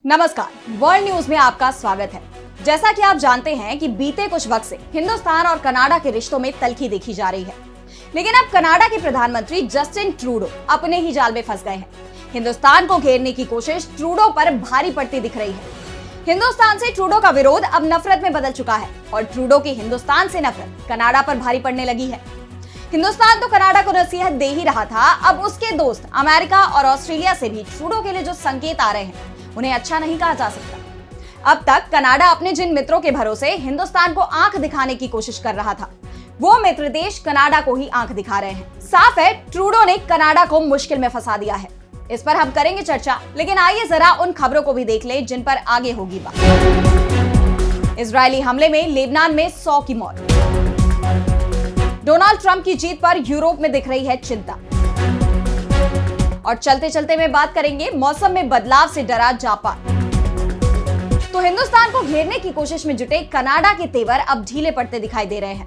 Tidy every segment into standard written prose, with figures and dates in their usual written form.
नमस्कार, world news में आपका स्वागत है। जैसा कि आप जानते हैं कि बीते कुछ वक्त से हिंदुस्तान और कनाडा के रिश्तों में तल्खी देखी जा रही है, लेकिन अब कनाडा के प्रधानमंत्री जस्टिन ट्रूडो अपने ही जाल में फंस गए हैं। हिंदुस्तान को घेरने की कोशिश ट्रूडो पर भारी पड़ती दिख रही है। हिंदुस्तान से ट्रूडो का विरोध अब नफरत में बदल चुका है और ट्रूडो की हिंदुस्तान से नफरत कनाडा पर भारी पड़ने लगी है। हिंदुस्तान तो कनाडा को नसीहत दे ही रहा था, अब उसके दोस्त अमेरिका और ऑस्ट्रेलिया से भी ट्रूडो के लिए जो संकेत आ रहे हैं उन्हें अच्छा नहीं कहा जा सकता। अब तक कनाडा अपने जिन मित्रों के भरोसे हिंदुस्तान को आंख दिखाने की कोशिश कर रहा था, वो मित्र देश कनाडा को ही आंख दिखा रहे हैं। साफ है, ट्रूडो ने कनाडा को मुश्किल में फंसा दिया है। इस पर हम करेंगे चर्चा, लेकिन आइए जरा उन खबरों को भी देख लें जिन पर आगे होगी बात। इजरायली हमले में लेबनान में 100 की मौत। डोनाल्ड ट्रंप की जीत पर यूरोप में दिख रही है चिंता। और चलते चलते में बात करेंगे मौसम में बदलाव से डरा जापान। तो हिंदुस्तान को घेरने की कोशिश में जुटे कनाडा के तेवर अब ढीले पड़ते दिखाई दे रहे हैं।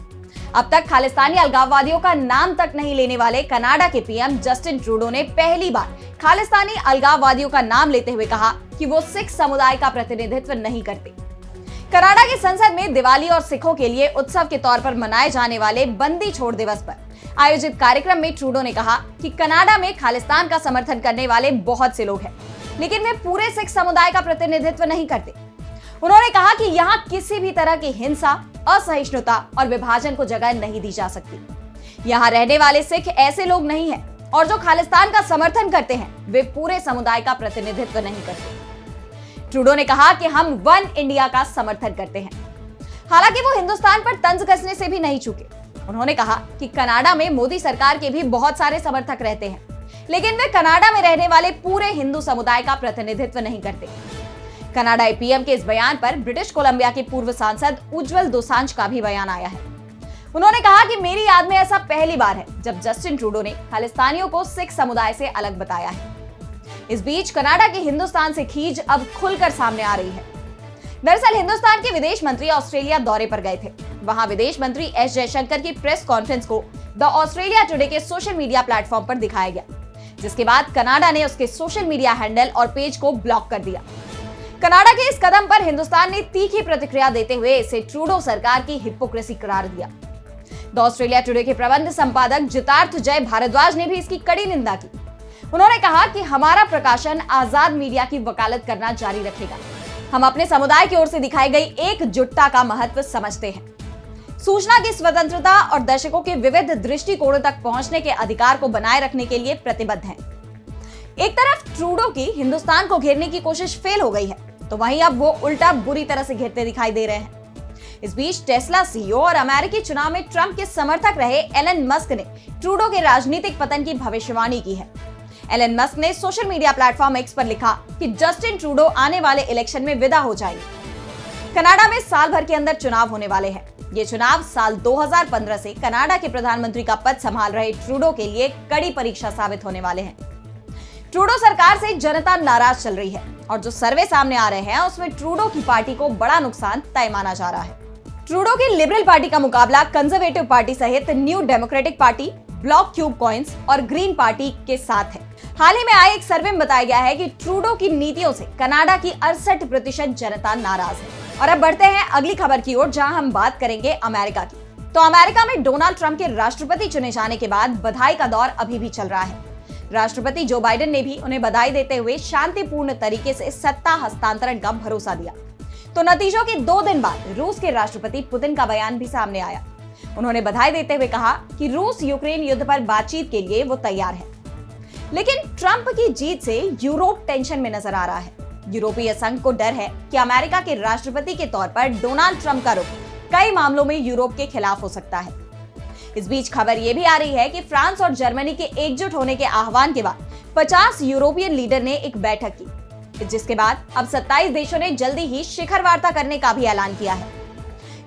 अब तक खालिस्तानी अलगाववादियों का नाम तक नहीं लेने वाले कनाडा के पीएम जस्टिन ट्रूडो ने पहली बार खालिस्तानी अलगाववादियों का नाम लेते हुए कहा कि वो सिख समुदाय का प्रतिनिधित्व नहीं करते। कनाडा की संसद में दिवाली और सिखों के लिए उत्सव के तौर पर मनाए जाने वाले बंदी छोड़ दिवस पर आयोजित कार्यक्रम में ट्रूडो ने कहा कि कनाडा में खालिस्तान का समर्थन करने वाले बहुत से लोग हैं, लेकिन वे पूरे सिख समुदाय का प्रतिनिधित्व नहीं करते। उन्होंने कहा कि यहाँ किसी भी तरह की हिंसा, असहिष्णुता और विभाजन को जगह नहीं दी जा सकती। यहाँ रहने वाले सिख ऐसे लोग नहीं हैं और जो खालिस्तान का समर्थन करते हैं वे पूरे समुदाय का प्रतिनिधित्व नहीं करते। ट्रूडो ने कहा कि हम वन इंडिया का समर्थन करते हैं। हालांकि वो हिंदुस्तान पर तंज कसने से भी नहीं चूके। उन्होंने कहा कि कनाडा में मोदी सरकार के भी बहुत सारे समर्थक रहते हैं, लेकिन वे कनाडा में रहने वाले पूरे हिंदू समुदाय का प्रतिनिधित्व नहीं करते। कनाडाई पीएम के इस बयान पर ब्रिटिश कोलंबिया के पूर्व सांसद उज्जवल दोसांझ का भी बयान आया है। उन्होंने कहा कि मेरी याद में ऐसा पहली बार है जब जस्टिन ट्रूडो ने खालिस्तानियों को सिख समुदाय से अलग बताया है। इस बीच कनाडा की हिंदुस्तान से खींच अब खुलकर सामने आ रही है। दरअसल हिंदुस्तान के विदेश मंत्री ऑस्ट्रेलिया दौरे पर गए थे। वहां विदेश मंत्री एस जयशंकर की प्रेस कॉन्फ्रेंस को द ऑस्ट्रेलिया टुडे के सोशल मीडिया प्लेटफॉर्म पर दिखाया गया, जिसके बाद कनाडा ने उसके सोशल मीडिया हैंडल और पेज को ब्लॉक कर दिया। कनाडा के इस कदम पर हिंदुस्तान ने तीखी प्रतिक्रिया देते हुए इसे ट्रूडो सरकार की हिपोक्रेसी करार दिया। द ऑस्ट्रेलिया टुडे के प्रबंध संपादक जितार्थ जय भारद्वाज ने भी इसकी कड़ी निंदा की। उन्होंने कहा कि हमारा प्रकाशन आजाद मीडिया की वकालत करना जारी रखेगा। हम अपने समुदाय की ओर से दिखाई गई एकजुटता का महत्व समझते हैं। सूचना की स्वतंत्रता और दर्शकों के विविध दृष्टिकोणों तक पहुंचने के अधिकार को बनाए रखने के लिए प्रतिबद्ध हैं। एक तरफ ट्रूडो की हिंदुस्तान को घेरने की कोशिश फेल हो गई है, तो वहीं अब वो उल्टा बुरी तरह से घेरते दिखाई दे रहे हैं। इस बीच टेस्ला सीईओ और अमेरिकी चुनाव में ट्रंप के समर्थक रहे एलन मस्क ने ट्रूडो के राजनीतिक पतन की भविष्यवाणी की है। एलन मस्क ने सोशल मीडिया प्लेटफॉर्म एक्स पर लिखा कि जस्टिन ट्रूडो आने वाले इलेक्शन में विदा हो जाएंगे। कनाडा में साल भर के अंदर चुनाव होने वाले हैं। ये चुनाव साल 2015 से कनाडा के प्रधानमंत्री का पद संभाल रहे ट्रूडो के लिए कड़ी परीक्षा साबित होने वाले हैं। ट्रूडो सरकार से जनता नाराज चल रही है और जो सर्वे सामने आ रहे हैं उसमें ट्रूडो की पार्टी को बड़ा नुकसान तय माना जा रहा है। ट्रूडो की लिबरल पार्टी का मुकाबला कंजर्वेटिव पार्टी सहित new democratic party, block cube coins और ग्रीन पार्टी के साथ है। हाल ही में आए एक सर्वे में बताया गया है कि ट्रूडो की नीतियों से कनाडा की 68% जनता नाराज है। और अब बढ़ते हैं अगली खबर की ओर, जहां हम बात करेंगे अमेरिका की। तो अमेरिका में डोनाल्ड ट्रंप के राष्ट्रपति चुने जाने के बाद बधाई का दौर अभी भी चल रहा है। राष्ट्रपति जो बाइडेन ने भी उन्हें बधाई देते हुए शांतिपूर्ण तरीके से सत्ता हस्तांतरण का भरोसा दिया। तो नतीजों के 2 दिन बाद रूस के राष्ट्रपति पुतिन का बयान भी सामने आया। उन्होंने बधाई देते हुए कहा कि रूस यूक्रेन युद्ध पर बातचीत के लिए वो तैयार है। लेकिन ट्रंप की जीत से यूरोप टेंशन में नजर आ रहा है। यूरोपीय संघ को डर है कि अमेरिका के राष्ट्रपति के तौर पर डोनाल्ड ट्रंप का रुख कई मामलों में यूरोप के खिलाफ हो सकता है। इस बीच खबर यह भी आ रही है कि फ्रांस और जर्मनी के एकजुट होने के आह्वान के बाद 50 यूरोपियन लीडर ने एक बैठक की, जिसके बाद अब 27 देशों ने जल्दी ही शिखर वार्ता करने का भी ऐलान किया है।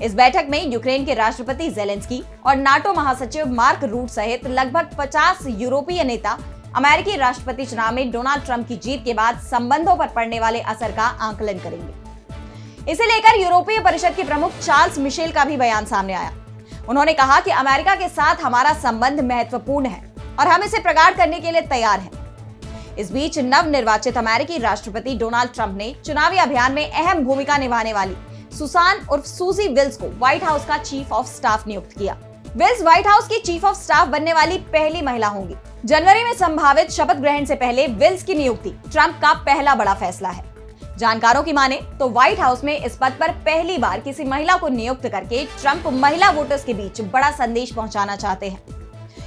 इस बैठक में यूक्रेन के राष्ट्रपति जेलेंस्की और नाटो महासचिव मार्क रूट सहित लगभग 50 यूरोपीय नेता अमेरिकी राष्ट्रपति चुनाव में डोनाल्ड ट्रंप की जीत के बाद संबंधों पर पड़ने वाले असर का आकलन करेंगे। इसे लेकर यूरोपीय परिषद के प्रमुख चार्ल्स मिशेल का भी बयान सामने आया। उन्होंने कहा कि अमेरिका के साथ हमारा संबंध महत्वपूर्ण है और हम इसे प्रगाढ़ करने के लिए तैयार हैं। इस बीच नवनिर्वाचित अमेरिकी राष्ट्रपति डोनाल्ड ट्रंप ने चुनावी अभियान में अहम भूमिका निभाने वाली सुसान उर्फ सूजी विल्स को व्हाइट हाउस का चीफ ऑफ स्टाफ नियुक्त किया। विल्स व्हाइट हाउस की चीफ ऑफ स्टाफ बनने वाली पहली महिला होंगी। जनवरी में संभावित शपथ ग्रहण से पहले विल्स की नियुक्ति ट्रंप का पहला बड़ा फैसला है। जानकारों की माने तो व्हाइट हाउस में इस पद पर पहली बार किसी महिला को नियुक्त करके ट्रंप महिला वोटर्स के बीच बड़ा संदेश पहुंचाना चाहते हैं।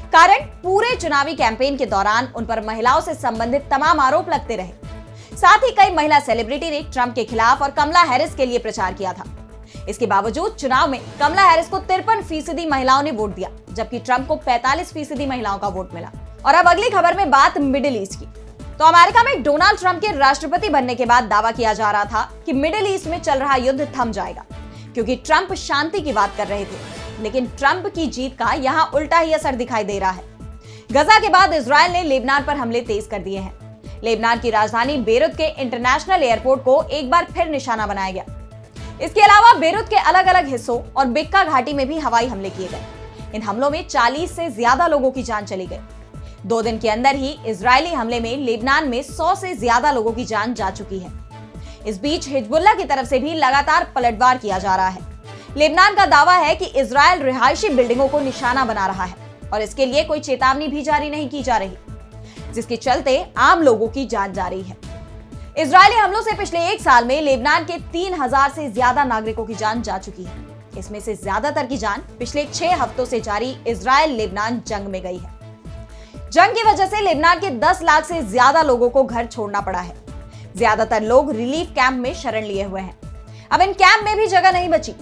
कारण पूरे चुनावी कैंपेन के दौरान उन पर महिलाओं से संबंधित तमाम आरोप लगते रहे। साथ ही कई महिला सेलिब्रिटी ने ट्रंप के खिलाफ और कमला हैरिस के लिए प्रचार किया था। इसके बावजूद चुनाव में कमला हैरिस को 53% महिलाओं ने वोट दिया, जबकि ट्रंप को 45% महिलाओं का वोट मिला। और अब अगली खबर में बात मिडिल ईस्ट की। तो अमेरिका में डोनाल्ड ट्रंप के राष्ट्रपति बनने के बाद दावा किया जा रहा था कि मिडिल ईस्ट में चल रहा युद्ध थम जाएगा, क्योंकि ट्रंप शांति की बात कर रहे थे। लेकिन ट्रंप की जीत का यहां उल्टा ही असर दिखाई दे रहा है। गजा के बाद इजरायल ने लेबनान पर हमले तेज कर दिए हैं। लेबनान की राजधानी बेरूत के इंटरनेशनल एयरपोर्ट को एक बार फिर निशाना बनाया गया। इसके अलावा बेरूत के अलग अलग हिस्सों और बिक्का घाटी में भी हवाई हमले किए गए। इन हमलों में 40 से ज्यादा लोगों की जान चली गई। 2 दिन के अंदर ही इजरायली हमले में लेबनान में 100 से ज्यादा लोगों की जान जा चुकी है। इस बीच हिजबुल्लाह की तरफ से भी लगातार पलटवार किया जा रहा है। लेबनान का दावा है कि इजरायल रिहायशी बिल्डिंगों को निशाना बना रहा है और इसके लिए कोई चेतावनी भी जारी नहीं की जा रही, जिसके चलते आम लोगों की जान जा रही है। इजरायली हमलों से पिछले 1 साल में लेबनान के 3000 से ज्यादा नागरिकों की जान जा चुकी है। इसमें से ज्यादातर की जान पिछले 6 हफ्तों से जारी इजरायल लेबनान जंग में गई है। जंग की वजह से लेबनान के 10 लाख से ज्यादा लोगों को घर छोड़ना पड़ा है। ज्यादातर लोग रिलीफ कैंप में शरण लिए हुए हैं। अब इन कैंप में भी जगह नहीं बची,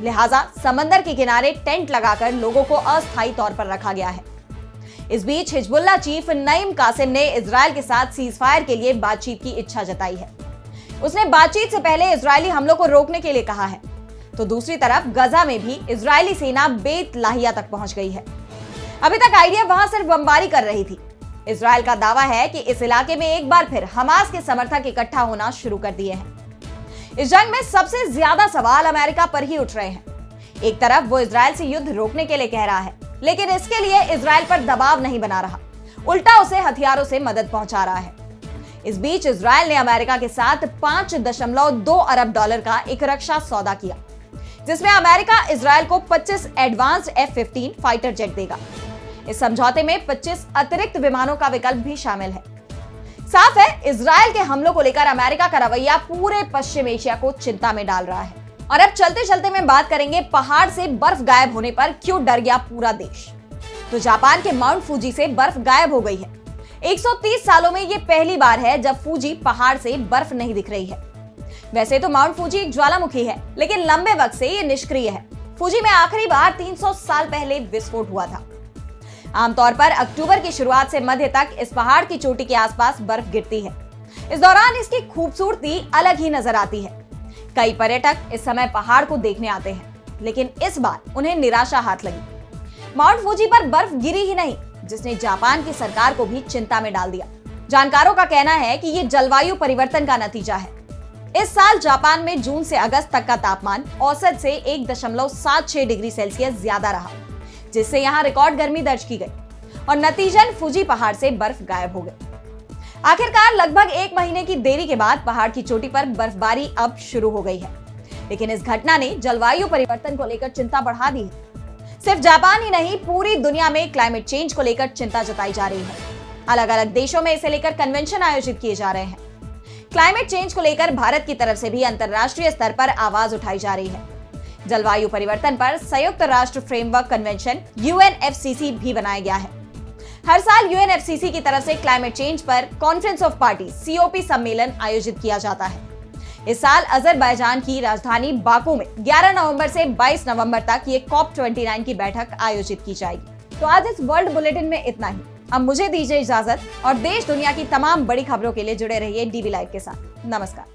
लिहाजा समंदर के किनारे टेंट लगाकर लोगों को अस्थायी तौर पर रखा गया है। इस बीच हिजबुल्लाह चीफ नईम कासिम ने इजरायल के साथ सीजफायर के लिए बातचीत की इच्छा जताई है। उसने बातचीत से पहले इजरायली हमलों को रोकने के लिए कहा है। तो दूसरी तरफ गजा में भी इजरायली सेना बेत लाहिया तक पहुंच गई है। अभी तक आईडीएफ वहां सिर्फ बमबारी कर रही थी। इजरायल का दावा है कि इस इलाके में एक बार फिर हमास के समर्थक इकट्ठा होना शुरू कर दिए हैं। इस जंग में सबसे ज्यादा सवाल अमेरिका पर ही उठ रहे हैं। एक तरफ वो इजरायल से युद्ध रोकने के लिए कह रहा है, लेकिन इसके लिए इजरायल पर दबाव नहीं बना रहा, उल्टा उसे हथियारों से मदद पहुंचा रहा है। इस बीच इजरायल ने अमेरिका के साथ $5.2 अरब का एक रक्षा सौदा किया, जिसमें अमेरिका इजरायल को 25 एडवांस्ड F-15 फाइटर जेट देगा। इस समझौते में 25 अतिरिक्त विमानों का विकल्प भी शामिल है। साफ है, इजरायल के हमलों को लेकर अमेरिका का रवैया पूरे पश्चिम एशिया को चिंता में डाल रहा है। और अब चलते चलते में बात करेंगे पहाड़ से बर्फ गायब होने पर क्यों डर गया पूरा देश। तो जापान के माउंट फूजी से बर्फ गायब हो गई है। 130 सालों में ये पहली बार है जब फूजी पहाड़ से बर्फ नहीं दिख रही है। वैसे तो माउंट फूजी एक ज्वालामुखी है, लेकिन लंबे वक्त से ये निष्क्रिय है। फूजी में आखिरी बार 300 साल पहले विस्फोट हुआ था। आमतौर पर अक्टूबर की शुरुआत से मध्य तक इस पहाड़ की चोटी के आसपास बर्फ गिरती है। इस दौरान इसकी खूबसूरती अलग ही नजर आती है। कई पर्यटक इस समय पहाड़ को देखने आते हैं, लेकिन इस बार उन्हें निराशा हाथ लगी। माउंट फूजी पर बर्फ गिरी ही नहीं, जिसने जापान की सरकार को भी चिंता में डाल दिया। जानकारों का कहना है कि ये जलवायु परिवर्तन का नतीजा है। इस साल जापान में जून से अगस्त तक का तापमान औसत से 1.76 डिग्री सेल्सियस ज्यादा रहा, जिससे यहाँ रिकॉर्ड गर्मी दर्ज की गई और नतीजन फूजी पहाड़ से बर्फ गायब हो गई। आखिरकार लगभग 1 महीने की देरी के बाद पहाड़ की चोटी पर बर्फबारी अब शुरू हो गई है, लेकिन इस घटना ने जलवायु परिवर्तन को लेकर चिंता बढ़ा दी है। सिर्फ जापान ही नहीं, पूरी दुनिया में क्लाइमेट चेंज को लेकर चिंता जताई जा रही है। अलग अलग देशों में इसे लेकर कन्वेंशन आयोजित किए जा रहे हैं। क्लाइमेट चेंज को लेकर भारत की तरफ से भी अंतर्राष्ट्रीय स्तर पर आवाज उठाई जा रही है। जलवायु परिवर्तन पर संयुक्त राष्ट्र फ्रेमवर्क कन्वेंशन UNFCCC भी बनाया गया है। हर साल UNFCCC की तरफ से क्लाइमेट चेंज पर कॉन्फ्रेंस ऑफ पार्टी COP सम्मेलन आयोजित किया जाता है। इस साल अजरबैजान की राजधानी बाकू में 11 नवंबर से 22 नवंबर तक ये COP29 की बैठक आयोजित की जाएगी। तो आज इस वर्ल्ड बुलेटिन में इतना ही। अब मुझे दीजिए इजाजत और देश दुनिया की तमाम बड़ी खबरों के लिए जुड़े रहिए DB लाइव के साथ। नमस्कार।